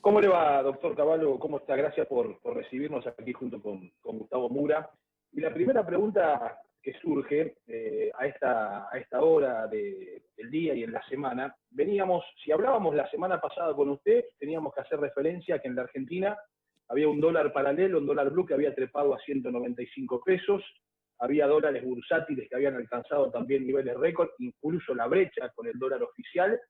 ¿Cómo le va, doctor Cavallo? ¿Cómo está? Gracias por recibirnos aquí junto con Gustavo Mura. Y la primera pregunta que surge a esta hora del día y en la semana, si hablábamos la semana pasada con usted, teníamos que hacer referencia a que en la Argentina había un dólar paralelo, un dólar blue que había trepado a 195 pesos, había dólares bursátiles que habían alcanzado también niveles récord, incluso la brecha con el dólar oficial.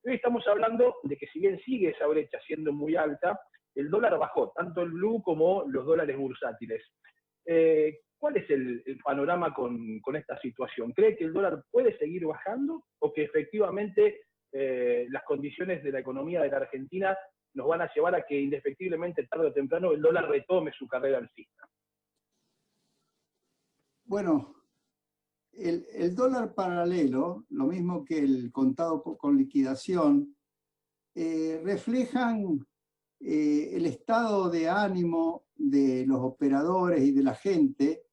Hoy estamos hablando de que si bien sigue esa brecha siendo muy alta, el dólar bajó, tanto el blue como los dólares bursátiles. ¿Cuál es el panorama con esta situación? ¿Cree que el dólar puede seguir bajando o que efectivamente las condiciones de la economía de la Argentina nos van a llevar a que indefectiblemente tarde o temprano el dólar retome su carrera alcista? Bueno, el dólar paralelo, lo mismo que el contado con liquidación, reflejan el estado de ánimo de los operadores y de la gente,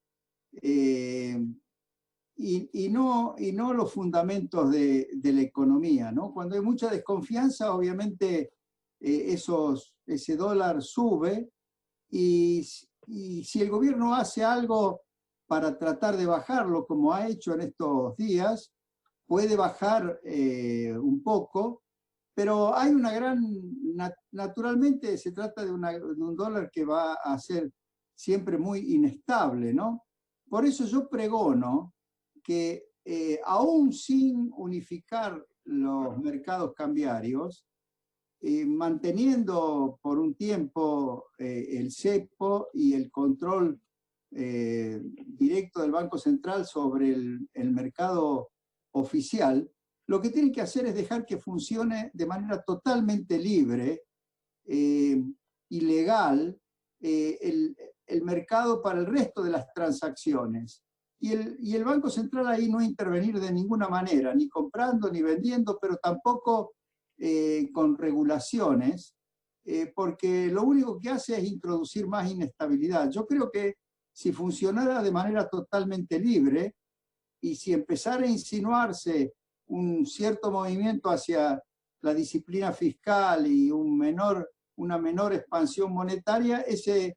y no los fundamentos de la economía, ¿no? Cuando hay mucha desconfianza, obviamente ese dólar sube, y si el gobierno hace algo para tratar de bajarlo, como ha hecho en estos días, puede bajar un poco, pero hay una naturalmente se trata de un dólar que va a ser siempre muy inestable, ¿no? Por eso yo pregono que aún sin unificar los mercados cambiarios, manteniendo por un tiempo el cepo y el control directo del Banco Central sobre el mercado oficial, lo que tienen que hacer es dejar que funcione de manera totalmente libre y legal el mercado para el resto de las transacciones. Y el Banco Central ahí no intervenir de ninguna manera, ni comprando ni vendiendo, pero tampoco con regulaciones, porque lo único que hace es introducir más inestabilidad. Yo creo que si funcionara de manera totalmente libre y si empezara a insinuarse un cierto movimiento hacia la disciplina fiscal y una menor expansión monetaria, ese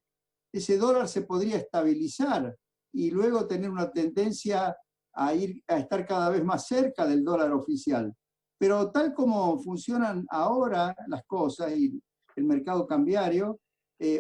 dólar se podría estabilizar y luego tener una tendencia a estar cada vez más cerca del dólar oficial. Pero tal como funcionan ahora las cosas y el mercado cambiario,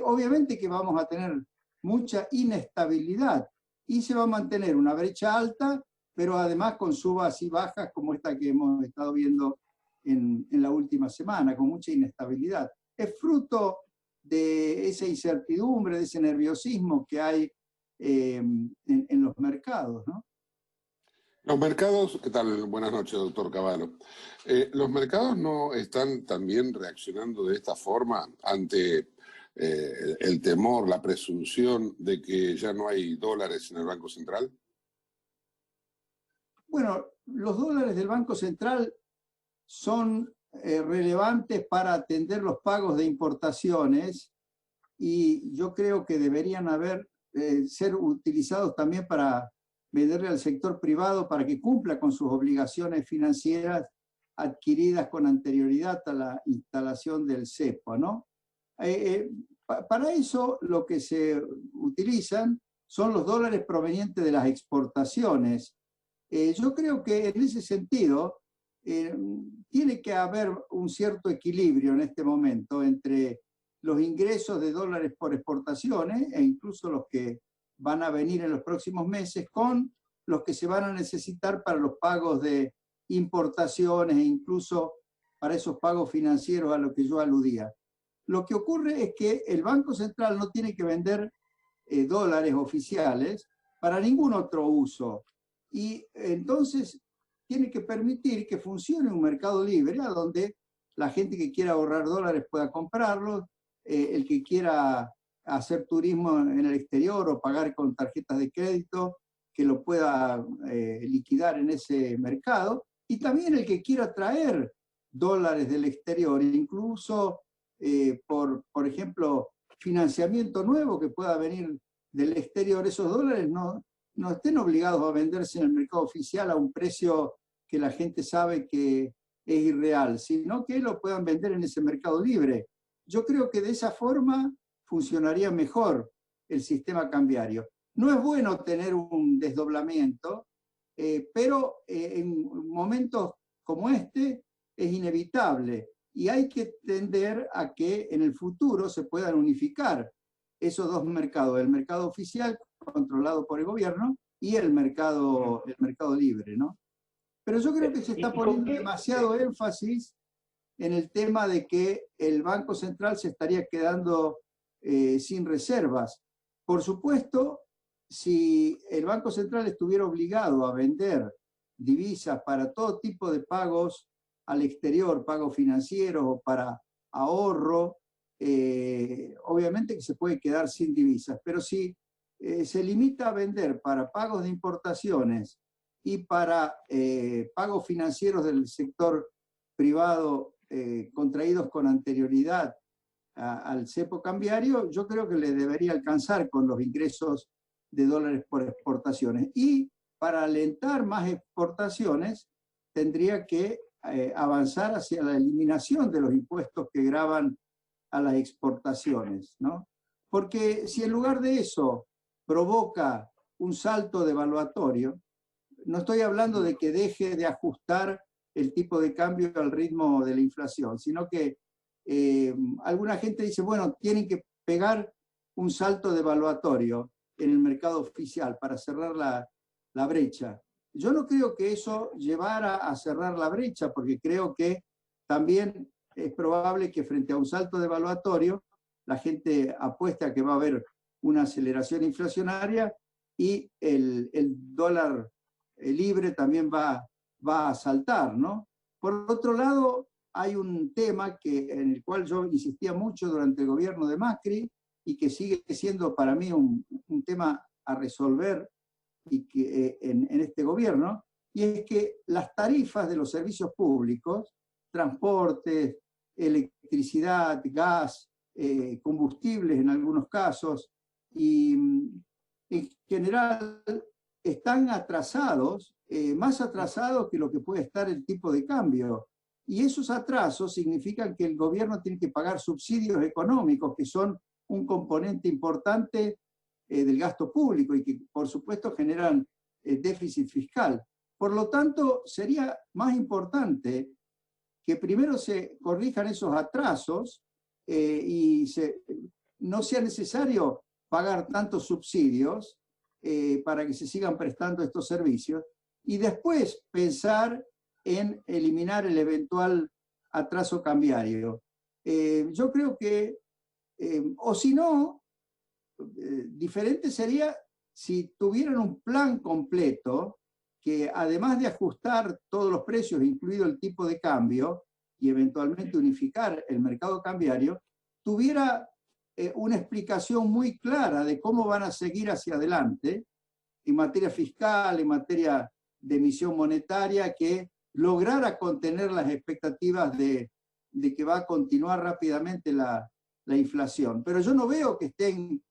obviamente que vamos a tener mucha inestabilidad y se va a mantener una brecha alta, pero además con subas y bajas como esta que hemos estado viendo en la última semana, con mucha inestabilidad. Es fruto de esa incertidumbre, de ese nerviosismo que hay en los mercados, ¿no? Los mercados, ¿qué tal? Buenas noches, doctor Cavallo. ¿Los mercados no están también reaccionando de esta forma ante el temor, la presunción de que ya no hay dólares en el Banco Central? Bueno, los dólares del Banco Central son relevantes para atender los pagos de importaciones y yo creo que deberían ser utilizados también para venderle al sector privado para que cumpla con sus obligaciones financieras adquiridas con anterioridad a la instalación del cepo, ¿no? Para eso lo que se utilizan son los dólares provenientes de las exportaciones. Yo creo que en ese sentido tiene que haber un cierto equilibrio en este momento entre los ingresos de dólares por exportaciones e incluso los que van a venir en los próximos meses con los que se van a necesitar para los pagos de importaciones e incluso para esos pagos financieros a los que yo aludía. Lo que ocurre es que el Banco Central no tiene que vender dólares oficiales para ningún otro uso. Y entonces tiene que permitir que funcione un mercado libre a donde la gente que quiera ahorrar dólares pueda comprarlos, el que quiera hacer turismo en el exterior o pagar con tarjetas de crédito, que lo pueda liquidar en ese mercado, y también el que quiera traer dólares del exterior, incluso por ejemplo, financiamiento nuevo que pueda venir del exterior, esos dólares no estén obligados a venderse en el mercado oficial a un precio que la gente sabe que es irreal, sino que lo puedan vender en ese mercado libre. yo creo que de esa forma funcionaría mejor el sistema cambiario. No es bueno tener un desdoblamiento, pero en momentos como este es inevitable y hay que tender a que en el futuro se puedan unificar esos dos mercados, el mercado oficial controlado por el gobierno y el mercado libre, ¿no? Pero yo creo que se está poniendo demasiado énfasis en el tema de que el Banco Central se estaría quedando sin reservas. Por supuesto, si el Banco Central estuviera obligado a vender divisas para todo tipo de pagos al exterior, pagos financieros o para ahorro, obviamente que se puede quedar sin divisas, pero si se limita a vender para pagos de importaciones y para pagos financieros del sector privado contraídos con anterioridad al cepo cambiario, yo creo que le debería alcanzar con los ingresos de dólares por exportaciones. Y para alentar más exportaciones, tendría que avanzar hacia la eliminación de los impuestos que gravan a las exportaciones, ¿no? Porque si en lugar de eso provoca un salto devaluatorio, no estoy hablando de que deje de ajustar el tipo de cambio al ritmo de la inflación, sino que alguna gente dice, bueno, tienen que pegar un salto devaluatorio en el mercado oficial para cerrar la brecha. Yo no creo que eso llevara a cerrar la brecha, porque creo que también es probable que frente a un salto devaluatorio la gente apueste a que va a haber una aceleración inflacionaria y el dólar libre también va a saltar, ¿no? Por otro lado, hay un tema en el cual yo insistía mucho durante el gobierno de Macri y que sigue siendo para mí un tema a resolver y que, en este gobierno, y es que las tarifas de los servicios públicos, transportes, electricidad, gas, combustibles en algunos casos, y en general están atrasados, más atrasados que lo que puede estar el tipo de cambio. Y esos atrasos significan que el gobierno tiene que pagar subsidios económicos, que son un componente importante del gasto público y que, por supuesto, generan déficit fiscal. Por lo tanto, sería más importante que primero se corrijan esos atrasos y no sea necesario pagar tantos subsidios para que se sigan prestando estos servicios, y después pensar en eliminar el eventual atraso cambiario. Yo creo que, o si no, diferente sería si tuvieran un plan completo que, además de ajustar todos los precios, incluido el tipo de cambio, y eventualmente unificar el mercado cambiario, tuviera una explicación muy clara de cómo van a seguir hacia adelante en materia fiscal, en materia de emisión monetaria, que lograra contener las expectativas de que va a continuar rápidamente la inflación. Pero yo no veo que estén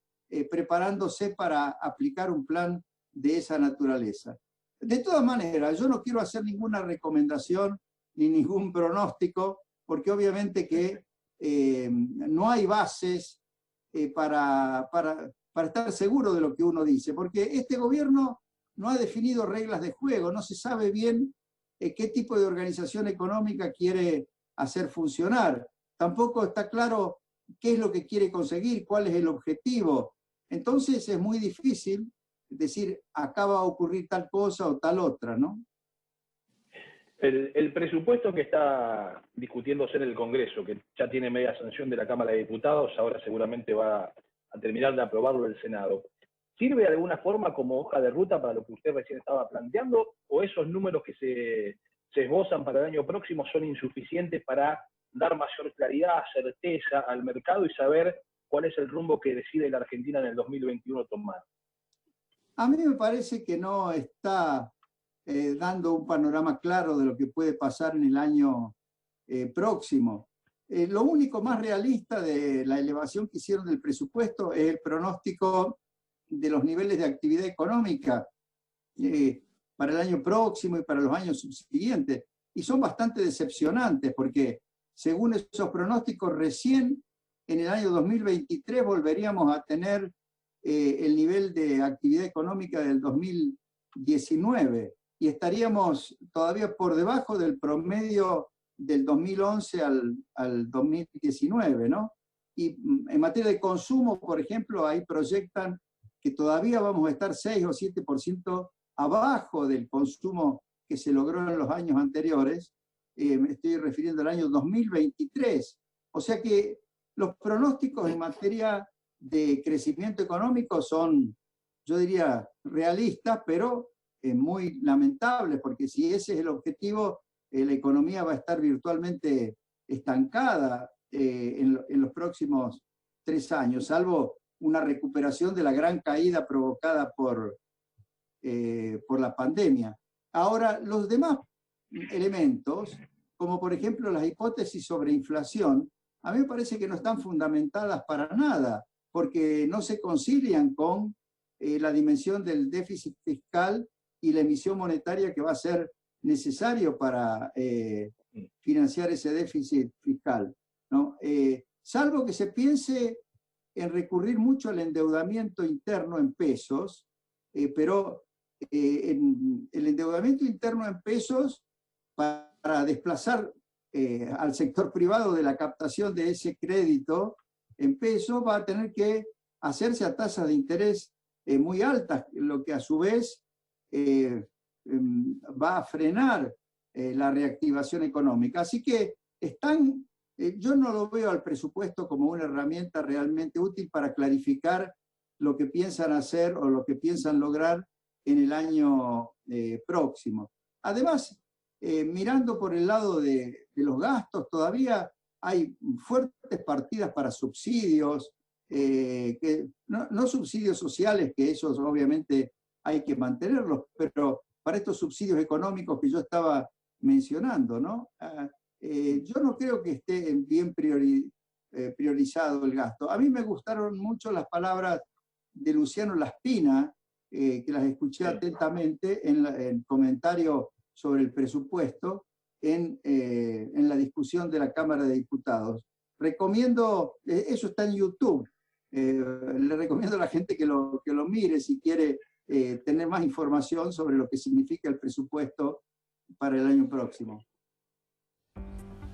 preparándose para aplicar un plan de esa naturaleza. De todas maneras, yo no quiero hacer ninguna recomendación ni ningún pronóstico, porque obviamente que no hay bases para estar seguro de lo que uno dice, porque este gobierno no ha definido reglas de juego, no se sabe bien qué tipo de organización económica quiere hacer funcionar. Tampoco está claro qué es lo que quiere conseguir, cuál es el objetivo. Entonces es muy difícil decir, acá va a ocurrir tal cosa o tal otra, ¿no? El presupuesto que está discutiéndose en el Congreso, que ya tiene media sanción de la Cámara de Diputados, ahora seguramente va a terminar de aprobarlo el Senado, ¿sirve de alguna forma como hoja de ruta para lo que usted recién estaba planteando, o esos números que se esbozan para el año próximo son insuficientes para dar mayor claridad, certeza al mercado y saber cuál es el rumbo que decide la Argentina en el 2021 tomar? A mí me parece que no está dando un panorama claro de lo que puede pasar en el año próximo. Lo único más realista de la elevación que hicieron del presupuesto es el pronóstico de los niveles de actividad económica para el año próximo y para los años subsiguientes. Y son bastante decepcionantes porque, según esos pronósticos, recién en el año 2023 volveríamos a tener el nivel de actividad económica del 2019 y estaríamos todavía por debajo del promedio del 2011 al 2019, ¿no? Y en materia de consumo, por ejemplo, ahí proyectan que todavía vamos a estar 6 o 7% abajo del consumo que se logró en los años anteriores. Me estoy refiriendo al año 2023. O sea que los pronósticos en materia de crecimiento económico son, yo diría, realistas, pero muy lamentables, porque si ese es el objetivo, la economía va a estar virtualmente estancada en los próximos 3 años, salvo una recuperación de la gran caída provocada por la pandemia. Ahora, los demás elementos, como por ejemplo las hipótesis sobre inflación, a mí me parece que no están fundamentadas para nada, porque no se concilian con la dimensión del déficit fiscal y la emisión monetaria que va a ser necesario para financiar ese déficit fiscal, ¿no? Salvo que se piense en recurrir mucho al endeudamiento interno en pesos, pero el endeudamiento interno en pesos para desplazar al sector privado de la captación de ese crédito en pesos va a tener que hacerse a tasas de interés muy altas, lo que a su vez va a frenar la reactivación económica. Así que yo no lo veo al presupuesto como una herramienta realmente útil para clarificar lo que piensan hacer o lo que piensan lograr en el año próximo. Además, mirando por el lado de los gastos, todavía hay fuertes partidas para subsidios, no subsidios sociales, que esos obviamente hay que mantenerlos, pero para estos subsidios económicos que yo estaba mencionando, ¿no? Yo no creo que esté bien priorizado el gasto. A mí me gustaron mucho las palabras de Luciano Laspina, que las escuché atentamente en el comentario sobre el presupuesto en la discusión de la Cámara de Diputados. Recomiendo, eso está en YouTube, le recomiendo a la gente que lo mire si quiere tener más información sobre lo que significa el presupuesto para el año próximo.